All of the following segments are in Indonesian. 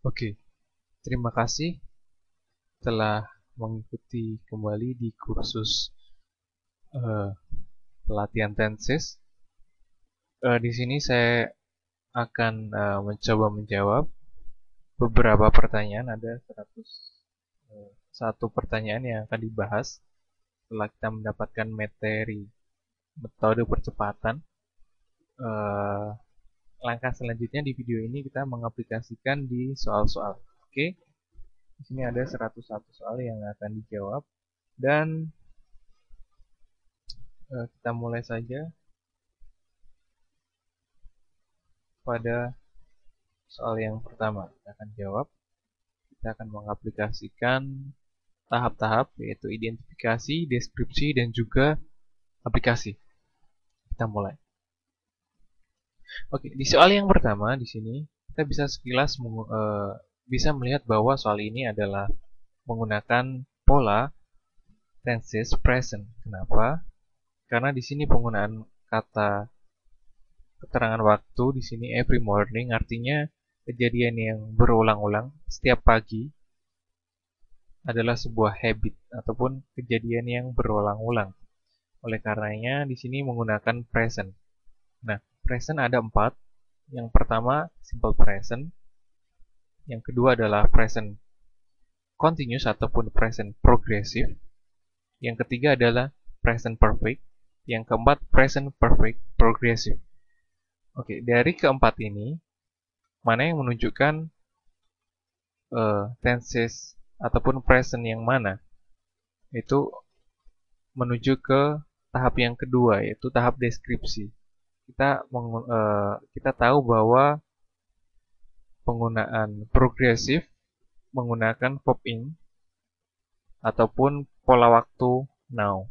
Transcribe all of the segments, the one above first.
Oke, terima kasih telah mengikuti kembali di kursus eh, pelatihan tenses. Di sini saya akan mencoba menjawab beberapa pertanyaan. Ada 101 pertanyaan yang akan dibahas setelah kita mendapatkan materi metode percepatan. Eh, Langkah selanjutnya di video ini kita mengaplikasikan di soal-soal. Oke, di sini ada 101 soal yang akan dijawab dan kita mulai saja pada soal yang pertama. Kita akan jawab, kita akan mengaplikasikan tahap-tahap yaitu identifikasi, deskripsi, dan juga aplikasi. Kita mulai. Oke, di soal yang pertama di sini kita bisa sekilas bisa melihat bahwa soal ini adalah menggunakan pola tenses present. Kenapa? Karena di sini penggunaan kata keterangan waktu di sini every morning artinya kejadian yang berulang-ulang setiap pagi adalah sebuah habit ataupun kejadian yang berulang-ulang. Oleh karenanya di sini menggunakan present. Nah, present ada 4. Yang pertama simple present, yang kedua adalah present continuous ataupun present progressive, yang ketiga adalah present perfect, yang keempat present perfect progressive. Oke, dari keempat ini mana yang menunjukkan tenses ataupun present yang mana? Itu menuju ke tahap yang kedua yaitu tahap deskripsi. Kita tahu bahwa penggunaan progresif menggunakan verb in ataupun pola waktu now.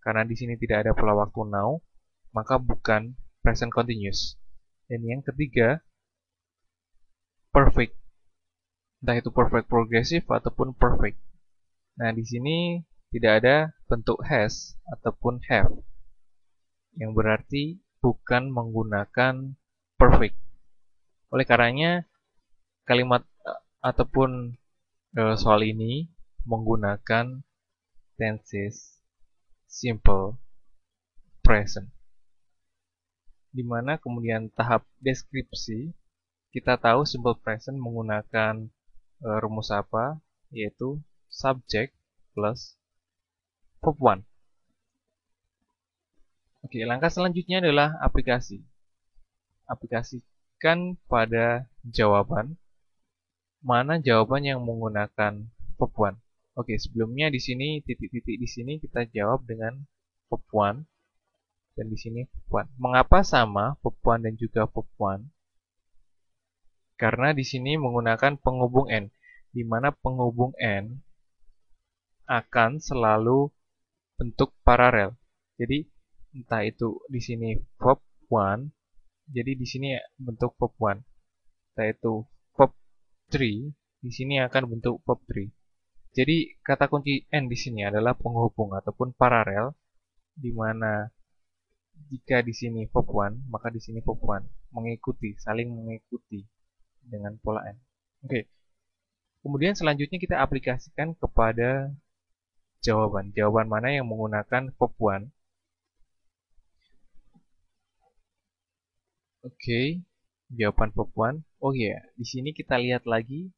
Karena di sini tidak ada pola waktu now, maka bukan present continuous. Dan yang ketiga, perfect. Entah itu perfect progressive ataupun perfect. Nah, di sini tidak ada bentuk has ataupun have, yang berarti bukan menggunakan perfect. Oleh karenanya, kalimat ataupun soal ini menggunakan tenses simple present. Dimana kemudian tahap deskripsi, kita tahu simple present menggunakan rumus apa, yaitu subject plus verb one. Oke, langkah selanjutnya adalah aplikasi. Aplikasikan pada jawaban. Mana jawaban yang menggunakan verb one? Oke, sebelumnya di sini titik-titik di sini kita jawab dengan verb one dan di sini verb one. Mengapa sama verb one dan juga verb one? Karena di sini menggunakan penghubung n, di mana penghubung n akan selalu bentuk paralel. Jadi entah itu di sini verb one, jadi di sini bentuk verb one. Entah itu verb three, di sini akan bentuk verb three. Jadi kata kunci n di sini adalah penghubung ataupun paralel, di mana jika di sini verb one, maka di sini verb one mengikuti, saling mengikuti dengan pola n. Oke. Kemudian selanjutnya kita aplikasikan kepada jawaban. Jawaban mana yang menggunakan verb one? Oke, jawaban verb one. Oh iya, di sini kita lihat lagi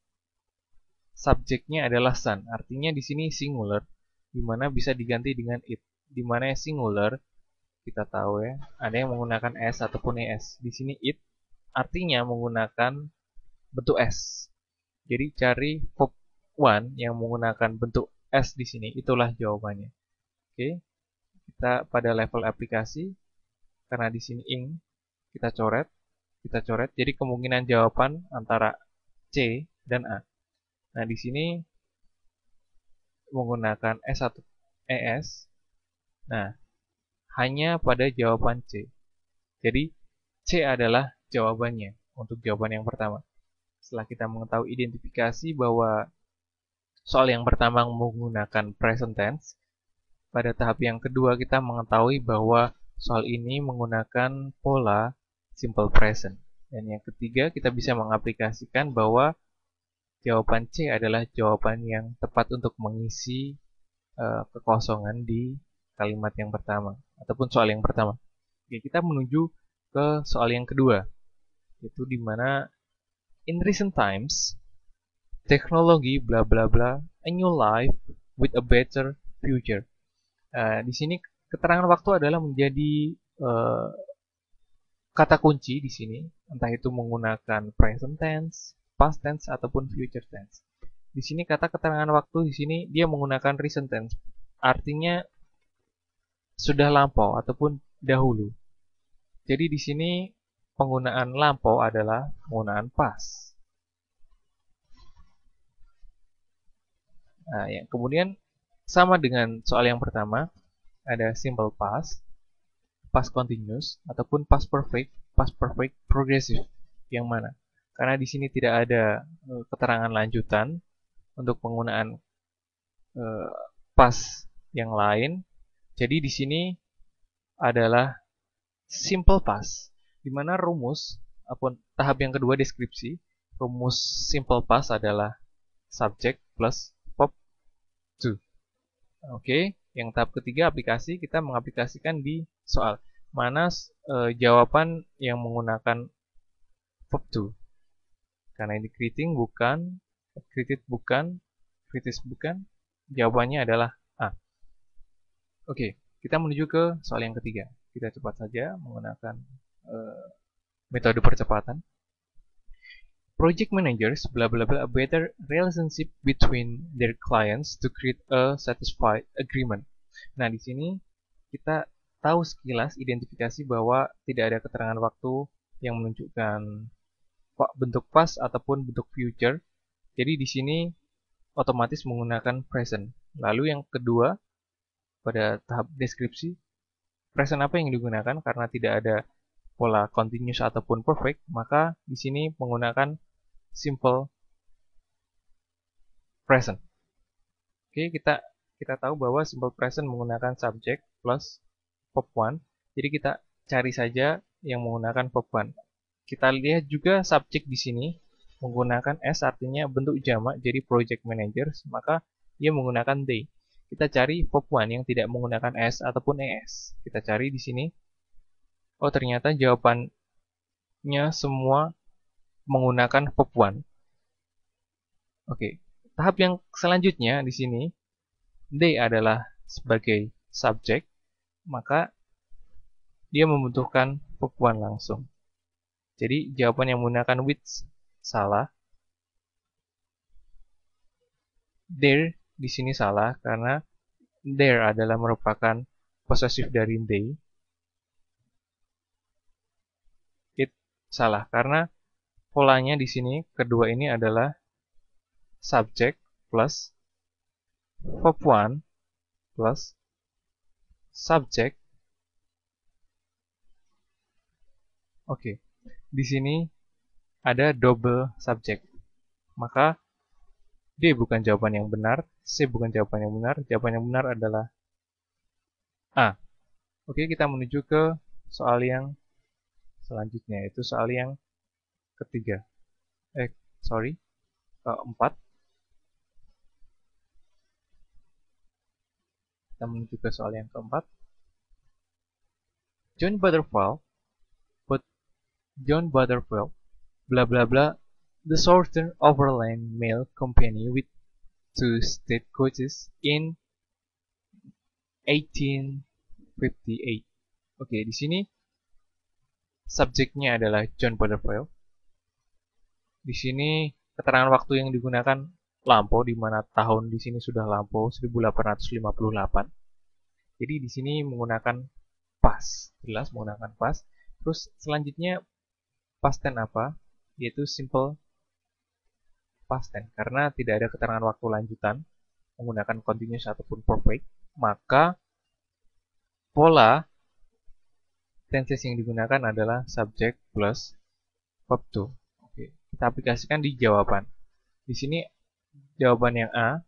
subjeknya adalah sun. Artinya di sini singular, di mana bisa diganti dengan it. Di mana singular kita tahu ya, ada yang menggunakan s ataupun es. Di sini it artinya menggunakan bentuk s. Jadi cari verb one yang menggunakan bentuk s di sini, itulah jawabannya. Oke, kita pada level aplikasi, karena di sini ing kita coret. Jadi kemungkinan jawaban antara C dan A. Nah, di sini menggunakan S atau ES. Nah, hanya pada jawaban C. Jadi, C adalah jawabannya untuk jawaban yang pertama. Setelah kita mengetahui identifikasi bahwa soal yang pertama menggunakan present tense, pada tahap yang kedua kita mengetahui bahwa soal ini menggunakan pola simple present. Dan yang ketiga, kita bisa mengaplikasikan bahwa jawaban C adalah jawaban yang tepat untuk mengisi kekosongan di kalimat yang pertama ataupun soal yang pertama. Oke, kita menuju ke soal yang kedua, yaitu di mana in recent times technology bla bla bla a new life with a better future. Di sini keterangan waktu adalah menjadi kata kunci di sini, entah itu menggunakan present tense, past tense ataupun future tense. Di sini kata keterangan waktu di sini dia menggunakan recent tense, artinya sudah lampau ataupun dahulu. Jadi di sini penggunaan lampau adalah penggunaan past. Nah, yang kemudian sama dengan soal yang pertama, ada simple past, past continuous ataupun past perfect progressive. Yang mana? Karena di sini tidak ada keterangan lanjutan untuk penggunaan past yang lain. Jadi di sini adalah simple past, di mana rumus ataupun tahap yang kedua deskripsi, rumus simple past adalah subject plus verb to. Oke, yang tahap ketiga aplikasi, kita mengaplikasikan di soal mana jawaban yang menggunakan verb to. Karena ini kritis bukan, jawabannya adalah A. Oke, kita menuju ke soal yang ketiga. Kita cepat saja menggunakan metode percepatan. Project managers bla bla bla a better relationship between their clients to create a satisfied agreement. Nah, di sini kita tahu sekilas identifikasi bahwa tidak ada keterangan waktu yang menunjukkan bentuk past ataupun bentuk future. Jadi di sini otomatis menggunakan present. Lalu yang kedua pada tahap deskripsi, present apa yang digunakan karena tidak ada pola continuous ataupun perfect, maka di sini menggunakan simple present. Oke, kita tahu bahwa simple present menggunakan subject plus verb one. Jadi kita cari saja yang menggunakan verb one. Kita lihat juga subject di sini menggunakan s, artinya bentuk jamak, jadi project managers, maka dia menggunakan they. Kita cari verb one yang tidak menggunakan s ataupun es. Kita cari di sini. Oh, ternyata jawabannya semua menggunakan verb one. Oke, tahap yang selanjutnya di sini, they adalah sebagai subjek, maka dia membutuhkan verb one langsung. Jadi jawaban yang menggunakan which salah. There di sini salah karena there adalah merupakan possessive dari they. It salah karena polanya di sini kedua ini adalah subject plus verb one plus subject. Oke, di sini ada double subject. Maka D bukan jawaban yang benar, C bukan jawaban yang benar. Jawaban yang benar adalah A. Oke, kita menuju ke soal yang selanjutnya, yaitu soal yang ketiga. Keempat. Kita menuju ke soal yang keempat. John Butterfield, bla bla bla, the Southern Overland Mail Company with 2 stagecoaches in 1858. Oke, di sini subjeknya adalah John Butterfield. Di sini keterangan waktu yang digunakan lampau, di mana tahun di sini sudah lampau 1858. Jadi di sini menggunakan past, jelas menggunakan past. Terus selanjutnya past tense apa? Yaitu simple past tense. Karena tidak ada keterangan waktu lanjutan menggunakan continuous ataupun perfect, maka pola tenses yang digunakan adalah subject plus verb to. Oke, kita aplikasikan di jawaban. Di sini jawaban yang A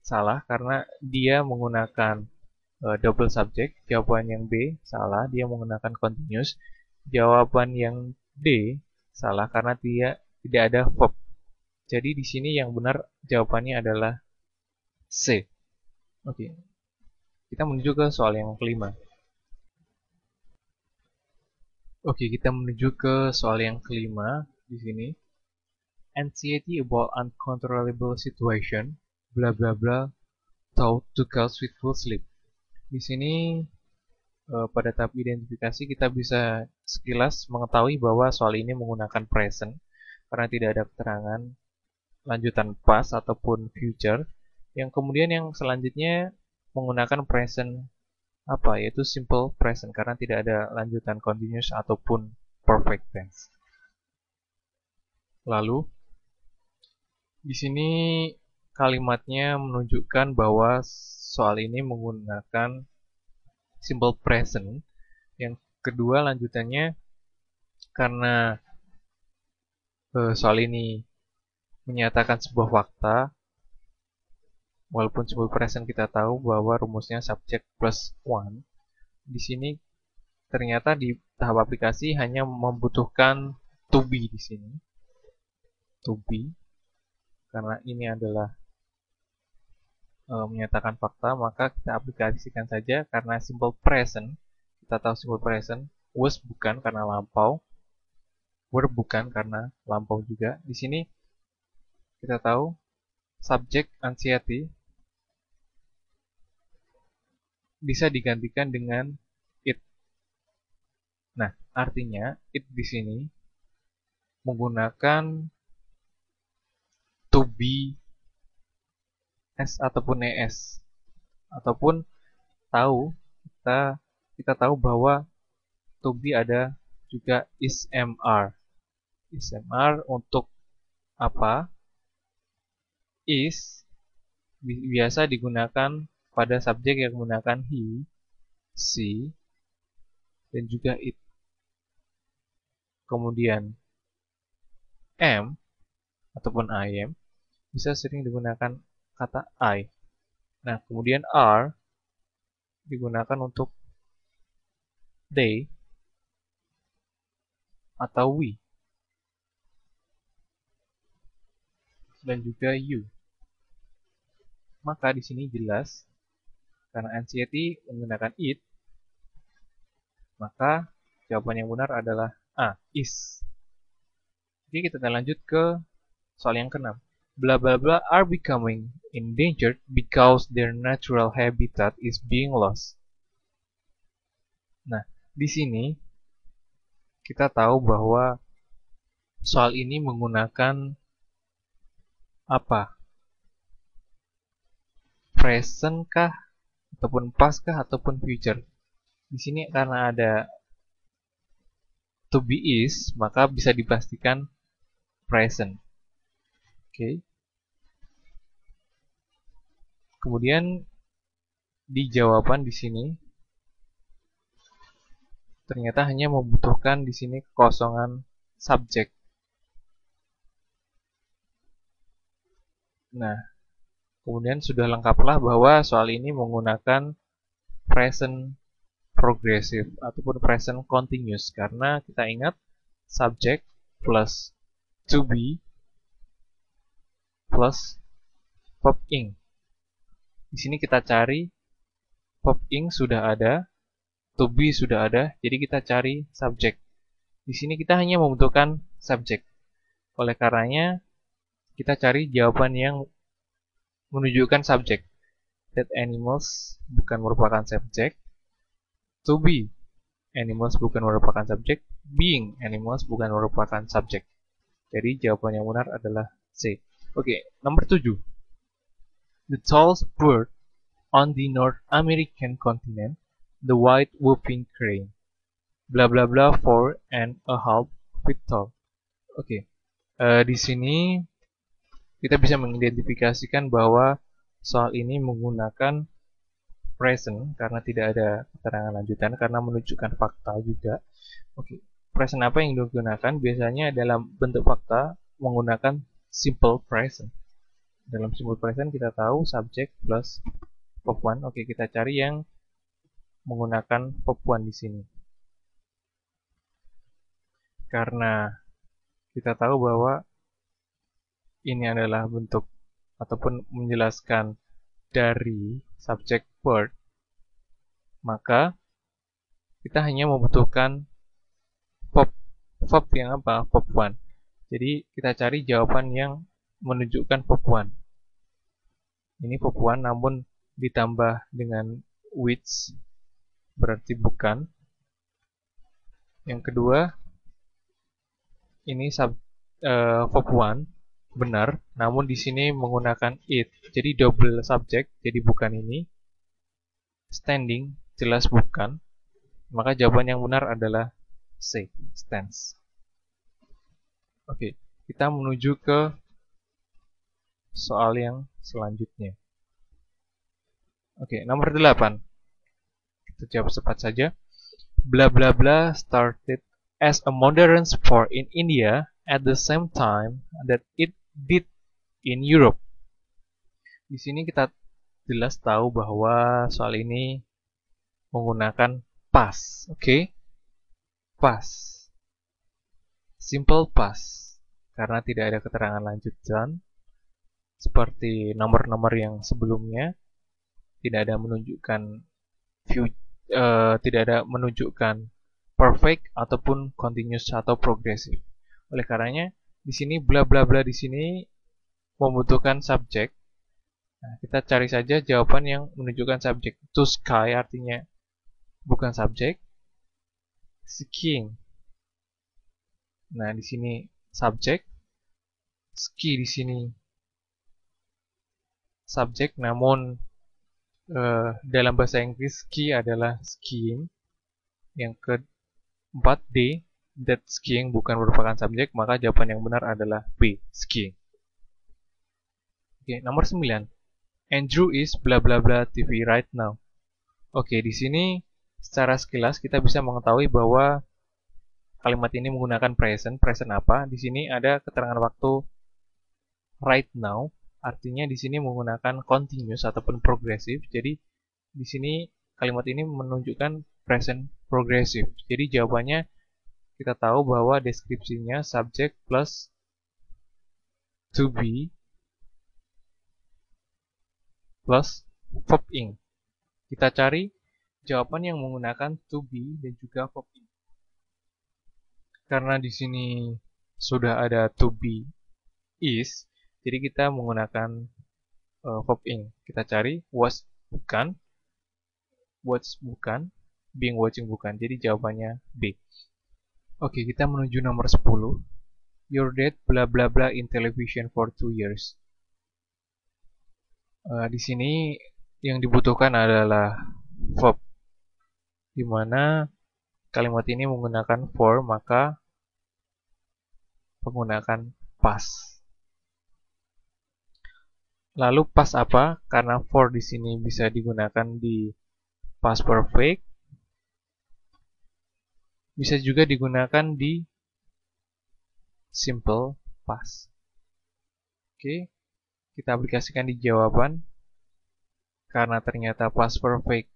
salah karena dia menggunakan double subject. Jawaban yang B salah, dia menggunakan continuous. Jawaban yang D salah karena dia tidak ada verb. Jadi di sini yang benar jawabannya adalah C. Oke. Kita menuju ke soal yang kelima. Oke, kita menuju ke soal yang kelima di sini. Anxiety about uncontrollable situation, bla bla bla, thought to cause with sleep. Di sini pada tahap identifikasi kita bisa sekilas mengetahui bahwa soal ini menggunakan present karena tidak ada keterangan lanjutan past ataupun future. Yang kemudian yang selanjutnya menggunakan present apa, yaitu simple present karena tidak ada lanjutan continuous ataupun perfect tense. Lalu di sini kalimatnya menunjukkan bahwa soal ini menggunakan simple present. Yang kedua lanjutannya karena soal ini menyatakan sebuah fakta, walaupun simple present kita tahu bahwa rumusnya subject plus one. Di sini ternyata di tahap aplikasi hanya membutuhkan to be di sini. To be karena ini adalah menyatakan fakta, maka kita aplikasikan saja karena simple present. Kita tahu simple present, was bukan karena lampau, were bukan karena lampau juga. Di sini kita tahu subject anxiety bisa digantikan dengan it. Nah, artinya it di sini menggunakan to be s ataupun es, ataupun kita tahu bahwa to be ada juga is-mr. Is-mr untuk apa? Is biasa digunakan pada subjek yang menggunakan he, she, dan juga it. Kemudian am ataupun I am bisa sering digunakan kata I. Nah, kemudian are digunakan untuk they atau we, dan juga you. Maka di sini jelas karena anxiety menggunakan it, maka jawaban yang benar adalah A, is. Oke, kita lanjut ke soal yang keenam. Blah blah blah are becoming endangered because their natural habitat is being lost. Nah, di sini kita tahu bahwa soal ini menggunakan apa? Present kah ataupun past kah ataupun future? Di sini karena ada to be is, maka bisa dipastikan present. Oke. Kemudian di jawaban di sini ternyata hanya membutuhkan di sini kekosongan subjek. Nah, kemudian sudah lengkaplah bahwa soal ini menggunakan present progressive ataupun present continuous karena kita ingat subject plus to be plus verb ing. Di sini kita cari verb ing sudah ada, to be sudah ada, jadi kita cari subjek. Di sini kita hanya membutuhkan subjek. Oleh karenanya kita cari jawaban yang menunjukkan subjek. That animals bukan merupakan subjek. To be animals bukan merupakan subjek. Being animals bukan merupakan subjek. Jadi jawaban yang benar adalah C. Oke, nomor 7. The tallest bird on the North American continent, the white whooping crane. Bla bla bla 4.5 feet tall. Oke, di sini kita bisa mengidentifikasikan bahwa soal ini menggunakan present karena tidak ada keterangan lanjutan karena menunjukkan fakta juga. Oke, present apa yang digunakan? Biasanya dalam bentuk fakta menggunakan simple present. Dalam simple present kita tahu subject plus verb one. Oke, kita cari yang menggunakan verb one di sini. Karena kita tahu bahwa ini adalah bentuk ataupun menjelaskan dari subject word, maka kita hanya membutuhkan verb yang apa? Verb one. Jadi kita cari jawaban yang menunjukkan verb one. Ini verb one namun ditambah dengan which, berarti bukan. Yang kedua, ini verb one benar, namun di sini menggunakan it. Jadi double subject, jadi bukan ini. Standing jelas bukan. Maka jawaban yang benar adalah C, stands. Oke, kita menuju ke soal yang selanjutnya. Oke, nomor 8. Kita jawab cepat saja. Bla bla bla started as a modern sport in India at the same time that it did in Europe. Di sini kita jelas tahu bahwa soal ini menggunakan past, oke? Past. Simple past. Karena tidak ada keterangan lanjutan seperti nomor-nomor yang sebelumnya, tidak ada menunjukkan tidak ada menunjukkan perfect ataupun continuous atau progressive. Oleh karenanya di sini bla bla bla di sini membutuhkan subjek. Nah, kita cari saja jawaban yang menunjukkan subjek. To sky artinya bukan subjek. Skiing. Nah, di sini subjek. Ski di sini subjek, namun dalam bahasa Inggris ski adalah skiing. Yang keempat D, that skiing bukan merupakan subjek, maka jawaban yang benar adalah B, skiing. Oke, nomor 9. Andrew is bla bla bla TV right now. Oke, di sini secara sekilas kita bisa mengetahui bahwa kalimat ini menggunakan present. Present apa? Di sini ada keterangan waktu right now, artinya di sini menggunakan continuous ataupun progressive. Jadi di sini kalimat ini menunjukkan present progressive. Jadi jawabannya kita tahu bahwa deskripsinya subject plus to be plus verb ing. Kita cari jawaban yang menggunakan to be dan juga verb ing. Karena di sini sudah ada to be is, jadi kita menggunakan verb ing. Kita cari was bukan, watch bukan, being watching bukan. Jadi jawabannya B. Oke, kita menuju nomor 10. Your dad bla bla bla in television for 2 years. Di sini yang dibutuhkan adalah verb, di mana kalimat ini menggunakan for, maka menggunakan past. Lalu past apa? Karena for di sini bisa digunakan di past perfect, bisa juga digunakan di simple past. Oke. Kita aplikasikan di jawaban. Karena ternyata past perfect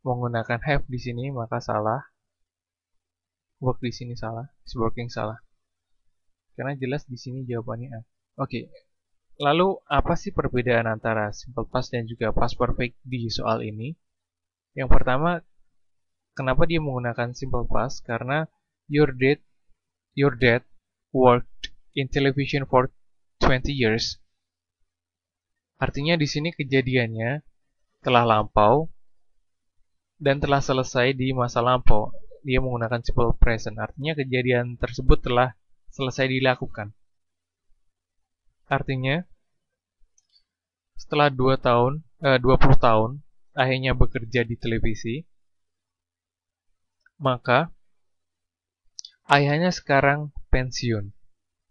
menggunakan have di sini, maka salah. Work di sini salah, is working salah. Karena jelas di sini jawabannya A. Oke. Lalu apa sih perbedaan antara simple past dan juga past perfect di soal ini? Yang pertama, kenapa dia menggunakan simple past? Karena your dad worked in television for 20 years. Artinya di sini kejadiannya telah lampau dan telah selesai di masa lampau. Dia menggunakan simple present. Artinya kejadian tersebut telah selesai dilakukan. Artinya setelah 20 tahun ayahnya bekerja di televisi, maka ayahnya sekarang pensiun.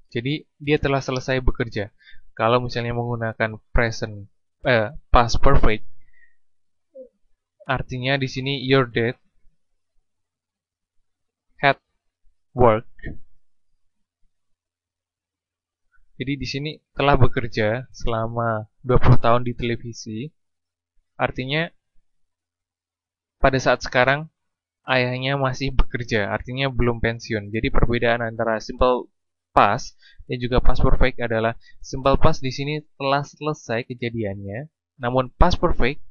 Jadi dia telah selesai bekerja. Kalau misalnya menggunakan past perfect, artinya di sini your dad had worked. Jadi di sini telah bekerja selama 20 tahun di televisi. Artinya pada saat sekarang ayahnya masih bekerja, artinya belum pensiun. Jadi perbedaan antara simple past dan juga past perfect adalah simple past di sini telah selesai kejadiannya, namun past perfect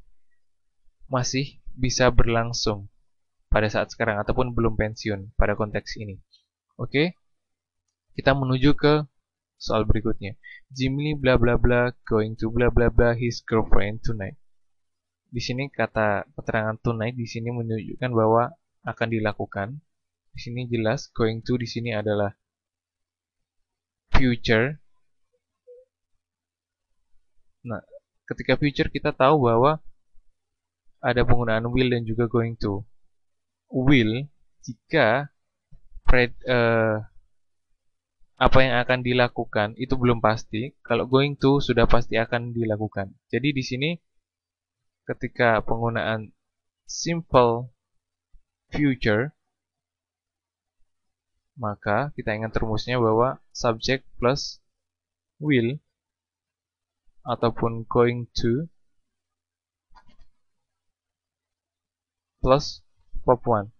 masih bisa berlangsung pada saat sekarang ataupun belum pensiun pada konteks ini. Oke, kita menuju ke soal berikutnya. Jimmy bla bla bla going to bla bla bla his girlfriend tonight. Di sini kata keterangan tonight di sini menunjukkan bahwa akan dilakukan. Di sini jelas going to di sini adalah future. Nah, ketika future kita tahu bahwa ada penggunaan will dan juga going to. Will jika apa yang akan dilakukan itu belum pasti. Kalau going to sudah pasti akan dilakukan. Jadi di sini ketika penggunaan simple future, maka kita ingat rumusnya bahwa subject plus will ataupun going to plus verb 1.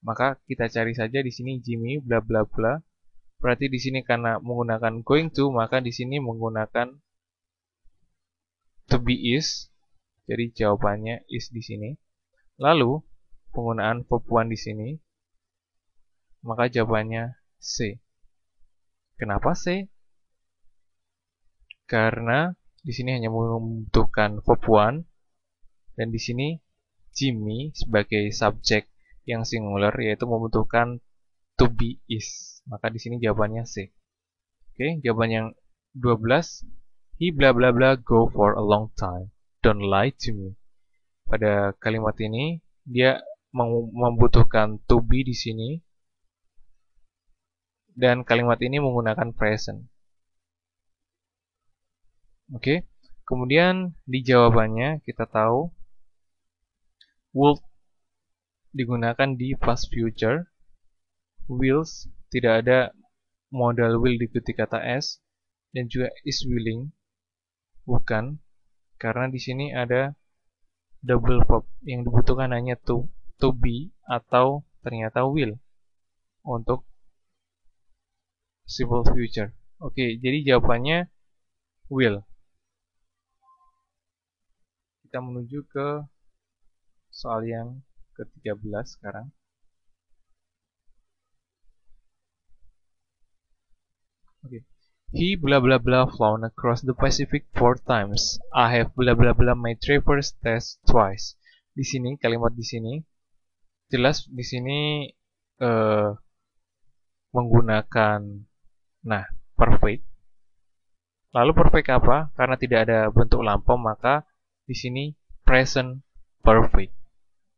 Maka kita cari saja di sini Jimmy bla bla bla. Berarti di sini karena menggunakan going to, maka di sini menggunakan to be is. Jadi jawabannya is di sini. Lalu penggunaan verb 1 di sini, maka jawabannya C. Kenapa C? Karena di sini hanya membutuhkan verb 1 dan di sini Jimmy sebagai subjek yang singular yaitu membutuhkan to be is. Maka di sini jawabannya C. Oke, jawaban yang 12. He bla bla bla go for a long time. Don't lie to me. Pada kalimat ini dia membutuhkan to be di sini dan kalimat ini menggunakan present. Oke. Kemudian di jawabannya kita tahu would digunakan di past future. Wills tidak ada modal will diikuti kata s dan juga is willing bukan, karena di sini ada double verb yang dibutuhkan hanya to be atau ternyata will untuk simple future. Oke, jadi jawabannya will. Kita menuju ke soal yang ke-13 sekarang. Oke. He bla bla bla flown across the Pacific 4 times. I have bla bla bla my traverse test twice. Di sini kalimat di sini jelas di sini menggunakan perfect. Lalu perfect apa? Karena tidak ada bentuk lampau maka di sini present perfect.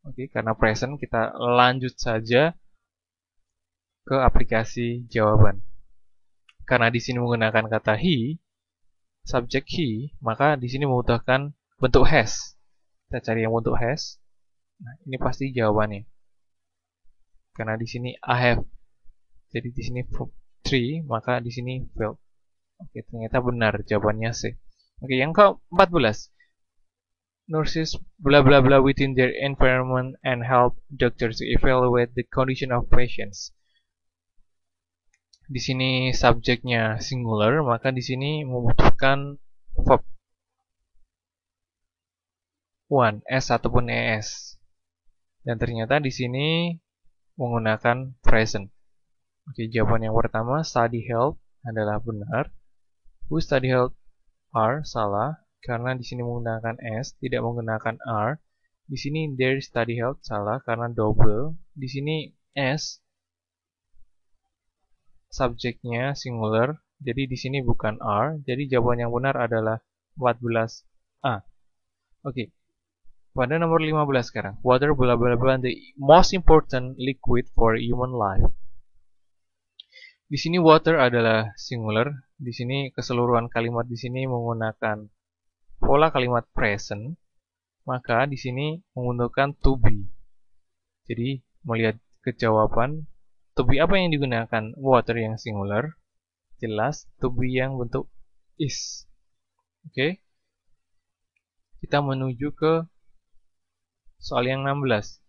Oke, karena present kita lanjut saja ke aplikasi jawaban. Karena di sini menggunakan kata he, subjek he, maka di sini membutuhkan bentuk has. Kita cari yang bentuk has. Nah, ini pasti jawabannya. Karena di sini I have. Jadi di sini 3, maka di sini failed. Oke, ternyata benar jawabannya C. Oke, yang ke-14. Nurses bla bla bla within their environment and help doctors to evaluate the condition of patients. Di sini subjeknya singular, maka di sini membutuhkan verb 1, s ataupun es. Dan ternyata di sini menggunakan present. Oke, jawaban yang pertama study help adalah benar. Who study help are salah karena di sini menggunakan s, tidak menggunakan are. Di sini their study help salah karena double. Di sini s subjeknya singular, jadi di sini bukan are. Jadi jawaban yang benar adalah 14A. Oke. Pada nomor 15 sekarang. Water bla bla bla the most important liquid for human life. Di sini water adalah singular. Di sini keseluruhan kalimat di sini menggunakan pola kalimat present. Maka di sini menggunakan to be. Jadi melihat ke jawaban to be apa yang digunakan? Water yang singular. Jelas to be yang bentuk is. Oke. Kita menuju ke soal yang 16.